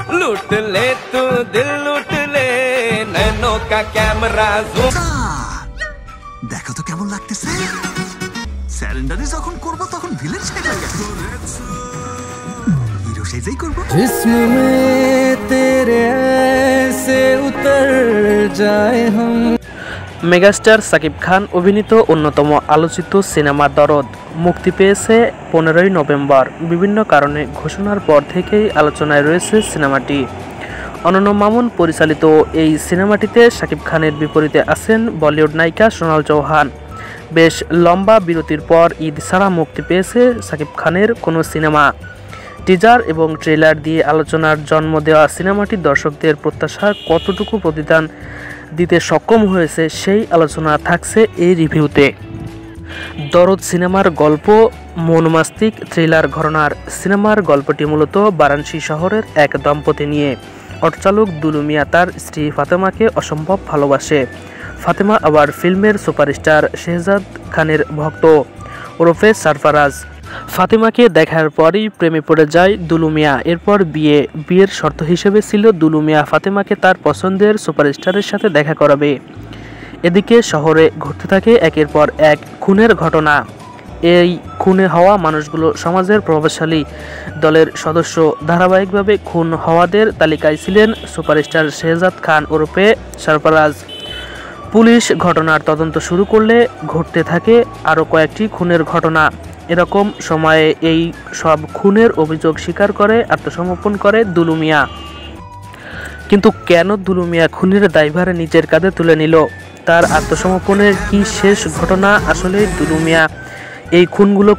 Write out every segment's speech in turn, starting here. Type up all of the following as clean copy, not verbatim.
लूट ले तू दिल लूट ले नैनों का कैमरा जूम। देखो तो কেমন লাগতেছে স্যারেন্ডারে যখন করব তখন ভিলেন সেজে গেছে হিরো সেজেই করব जिस्म में तेरे ऐसे उतर जाए हम। মেগাস্টার সাকিব খান অভিনীত অন্যতম আলোচিত সিনেমা দরদ মুক্তি পেয়েছে 15ই নভেম্বর। বিভিন্ন কারণে ঘোষণার পর থেকেই আলোচনায় রয়েছে সিনেমাটি। অনন্য মামুন পরিচালিত এই সিনেমাটিতে সাকিব খানের বিপরীতে আছেন বলিউড নায়িকা সোনাল চৌহান। বেশ লম্বা বিরতির পর ঈদ ছাড়া মুক্তি পেয়েছে সাকিব খানের কোনো সিনেমা। টিজার এবং ট্রেলার দিয়ে আলোচনার জন্ম দেওয়া সিনেমাটি দর্শকদের প্রত্যাশা কতটুকু প্রতিদান দিতে সক্ষম হয়েছে সেই আলোচনা থাকছে এই রিভিউতে। দরদ সিনেমার গল্প মনোমাস্তিক থ্রিলার ঘরানার। সিনেমার গল্পটি মূলত বারাণসী শহরের এক দম্পতি নিয়ে। অটোচালক দুলু মিয়া তার স্ত্রী ফাতেমাকে অসম্ভব ভালোবাসে। ফাতেমা আবার ফিল্মের সুপারস্টার শেহজাদ খানের ভক্ত ওরফে সারফারাজ। ফাতেমাকে দেখার পরই প্রেমে পড়ে যায় দুলু মিয়া। এরপর বিয়ের শর্ত হিসেবে ছিল দুলু মিয়া ফাতেমাকে তার পছন্দের সুপারস্টারের সাথে দেখা করাবে। এদিকে শহরে ঘটতে থাকে একের পর এক খুনের ঘটনা। এই খুনে হওয়া মানুষগুলো সমাজের প্রভাবশালী দলের সদস্য। ধারাবাহিকভাবে খুন হওয়াদের তালিকায় ছিলেন সুপারস্টার শেহজাদ খান ওরফে সারফারাজ। পুলিশ ঘটনার তদন্ত শুরু করলে ঘটতে থাকে আরও কয়েকটি খুনের ঘটনা। এরকম সময়ে এই সব খুনের অভিযোগ স্বীকার করে আত্মসমর্পণ করে দুলু মিয়া। কিন্তু কেন দুলু মিয়া খুনের দায়ভার নিজের কাঁধে তুলে নিল? তার আত্মসমর্পণের কি শেষ ঘটনা? আসলে দুলু মিয়া এই খুনগুলো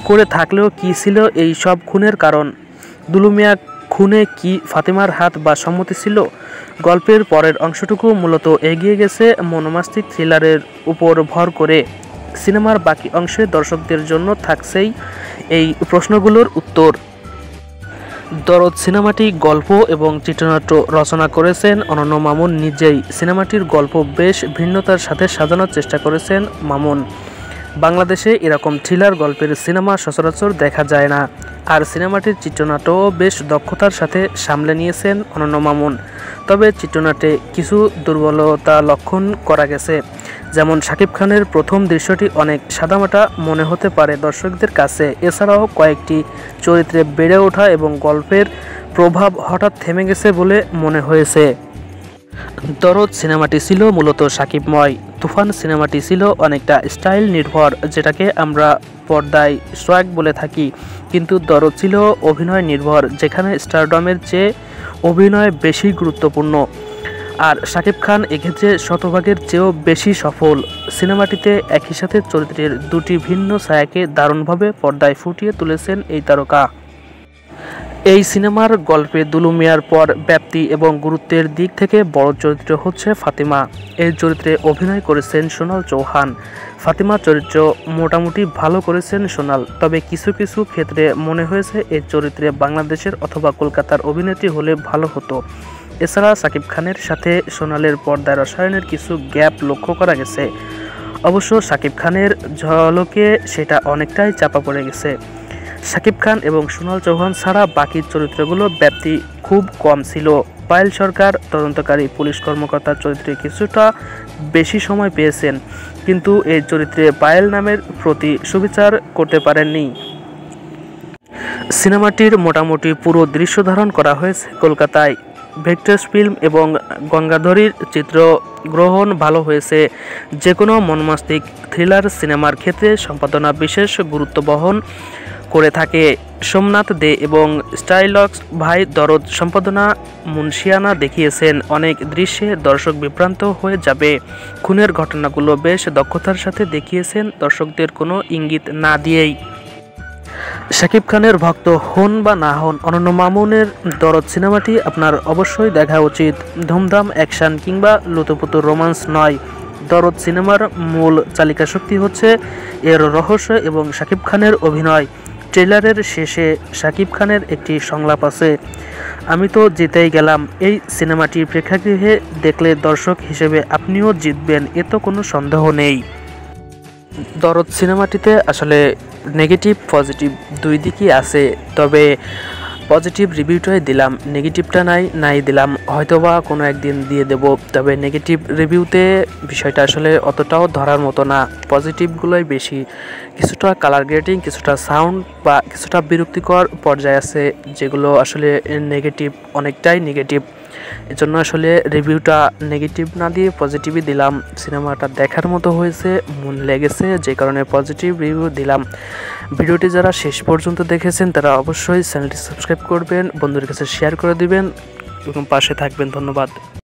করে থাকলেও কি ছিল এই সব খুনের কারণ? দুলু মিয়া খুনে কি ফাতেমার হাত বা সম্মতি ছিল? গল্পের পরের অংশটুকু মূলত এগিয়ে গেছে মনোমাস্তিক থ্রিলারের উপর ভর করে। সিনেমার বাকি অংশে দর্শকদের জন্য থাকছেই এই প্রশ্নগুলোর উত্তর। দরদ সিনেমাটি গল্প এবং চিত্রনাট্য রচনা করেছেন অনন্য মামুন নিজেই। সিনেমাটির গল্প বেশ ভিন্নতার সাথে সাজানোর চেষ্টা করেছেন মামুন। বাংলাদেশে এরকম থ্রিলার গল্পের সিনেমা সচরাচর দেখা যায় না। আর সিনেমাটির চিত্রনাট্যও বেশ দক্ষতার সাথে সামলে নিয়েছেন অনন্য মামুন। তবে চিত্রনাট্যে কিছু দুর্বলতা লক্ষণ করা গেছে। যেমন সাকিব খানের প্রথম দৃশ্যটি অনেক সাদামাটা মনে হতে পারে দর্শকদের কাছে। এছাড়াও কয়েকটি চরিত্রে বেড়ে ওঠা এবং গল্পের প্রভাব হঠাৎ থেমে গেছে বলে মনে হয়েছে। দরদ সিনেমাটি ছিল মূলত সাকিবময়। তুফান সিনেমাটি ছিল অনেকটা স্টাইল নির্ভর, যেটাকে আমরা পর্দায় সোয়াগ বলে থাকি। কিন্তু দরদ ছিল অভিনয় নির্ভর, যেখানে স্টারডমের চেয়ে অভিনয় বেশি গুরুত্বপূর্ণ। আর সাকিব খান এক্ষেত্রে শতভাগের চেয়েও বেশি সফল। সিনেমাটিতে একই সাথে চরিত্রের দুটি ভিন্ন ছায়াকে দারুণভাবে পর্দায় ফুটিয়ে তুলেছেন এই তারকা। এই সিনেমার গল্পে দুলু মিয়ার পর ব্যাপ্তি এবং গুরুত্বের দিক থেকে বড় চরিত্র হচ্ছে ফাতেমা। এই চরিত্রে অভিনয় করেছেন সোনাল চৌহান। ফাতেমা চরিত্র মোটামুটি ভালো করেছেন সোনাল। তবে কিছু কিছু ক্ষেত্রে মনে হয়েছে এই চরিত্রে বাংলাদেশের অথবা কলকাতার অভিনেত্রী হলে ভালো হতো। এছাড়া সাকিব খানের সাথে সোনালের পর্দায় রসায়নের কিছু গ্যাপ লক্ষ্য করা গেছে। অবশ্য সাকিব খানের ঝলকে সেটা অনেকটাই চাপা পড়ে গেছে। সাকিব খান এবং সোনাল চৌহান ছাড়া বাকি চরিত্রগুলো ব্যাপ্তি খুব কম ছিল। পায়েল সরকার তদন্তকারী পুলিশ কর্মকর্তার চরিত্রে কিছুটা বেশি সময় পেয়েছেন, কিন্তু এই চরিত্রে পায়েল নামের প্রতি সুবিচার করতে পারেননি। সিনেমাটির মোটামুটি পুরো দৃশ্য ধারণ করা হয়েছে কলকাতায়। ভেক্টরস ফিল্ম এবং গঙ্গাধরীর চিত্রগ্রহণ ভালো হয়েছে। যে কোনো মনমাস্তিক থ্রিলার সিনেমার ক্ষেত্রে সম্পাদনা বিশেষ গুরুত্ব বহন করে থাকে। সোমনাথ দে এবং স্টাইলক্স ভাই দরদ সম্পাদনা মুন্সিয়ানা দেখিয়েছেন। অনেক দৃশ্যে দর্শক বিভ্রান্ত হয়ে যাবে। খুনের ঘটনাগুলো বেশ দক্ষতার সাথে দেখিয়েছেন, দর্শকদের কোনো ইঙ্গিত না দিয়েই। সাকিব খানের ভক্ত হন বা না হন, অনন্য মামুনের দরদ সিনেমাটি আপনার অবশ্যই দেখা উচিত। ধুমধাম অ্যাকশন কিংবা লুতুপুতু রোমান্স নয়। দরদ সিনেমার মূল চালিকা শক্তি হচ্ছে এর রহস্য এবং সাকিব খানের অভিনয়। ট্রেলারের শেষে সাকিব খানের একটি সংলাপ আছে, আমি তো জিতেই গেলাম। এই সিনেমাটি প্রেক্ষাগৃহে দেখলে দর্শক হিসেবে আপনিও জিতবেন, এ তো কোনো সন্দেহ নেই। দরদ সিনেমাটিতে আসলে নেগেটিভ পজিটিভ দুই দিকই আছে। তবে পজিটিভ রিভিউটাই দিলাম, নেগেটিভটা নাই দিলাম, হয়তোবা কোনো একদিন দিয়ে দেব। তবে নেগেটিভ রিভিউতে বিষয়টা আসলে অতটাও ধরার মতো না, পজিটিভগুলোই বেশি। কিছুটা কালার গ্রেডিং, কিছুটা সাউন্ড বা কিছুটা বিরক্তিকর পর্যায়ে আছে, যেগুলো আসলে নেগেটিভ, অনেকটাই নেগেটিভ। এজন্য আসলে রিভিউটা নেগেটিভ না দিয়ে পজিটিভই দিলাম। সিনেমাটা দেখার মতো হয়েছে, মন লেগেছে, যে কারণে পজিটিভ রিভিউ দিলাম। ভিডিওটি যারা শেষ পর্যন্ত দেখেছেন তারা অবশ্যই চ্যানেলটি সাবস্ক্রাইব করবেন, বন্ধুদের কাছে শেয়ার করে দিবেন এবং পাশে থাকবেন। ধন্যবাদ।